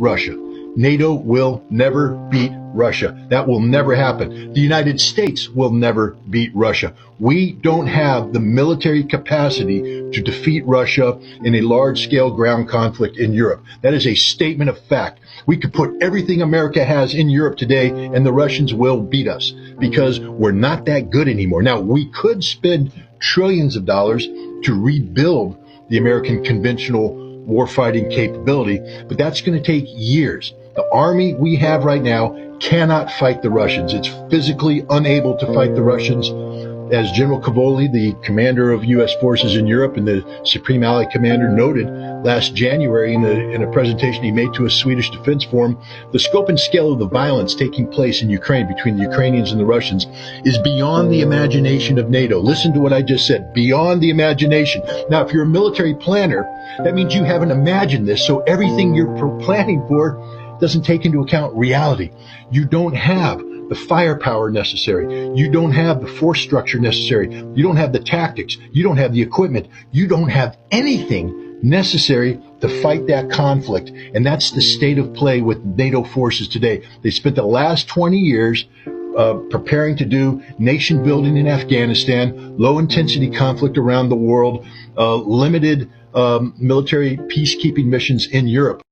Russia. NATO will never beat Russia. That will never happen. The United States will never beat Russia. We don't have the military capacity to defeat Russia in a large-scale ground conflict in Europe. That is a statement of fact. We could put everything America has in Europe today, and the Russians will beat us because we're not that good anymore. Now, we could spend trillions of dollars to rebuild the American conventional warfighting capability, but that's going to take years. The army we have right now cannot fight the Russians. It's physically unable to fight the Russians. As General Cavoli, the commander of U.S. forces in Europe and the Supreme Allied Commander, noted last January in a presentation he made to a Swedish Defense Forum, the scope and scale of the violence taking place in Ukraine between the Ukrainians and the Russians is beyond the imagination of NATO. Listen to what I just said, beyond the imagination. Now, if you're a military planner, that means you haven't imagined this, so everything you're planning for doesn't take into account reality. You don't have the firepower necessary. You don't have the force structure necessary. You don't have the tactics. You don't have the equipment. You don't have anything necessary to fight that conflict. And that's the state of play with NATO forces today. They spent the last 20 years preparing to do nation building in Afghanistan, low intensity conflict around the world, limited military peacekeeping missions in Europe.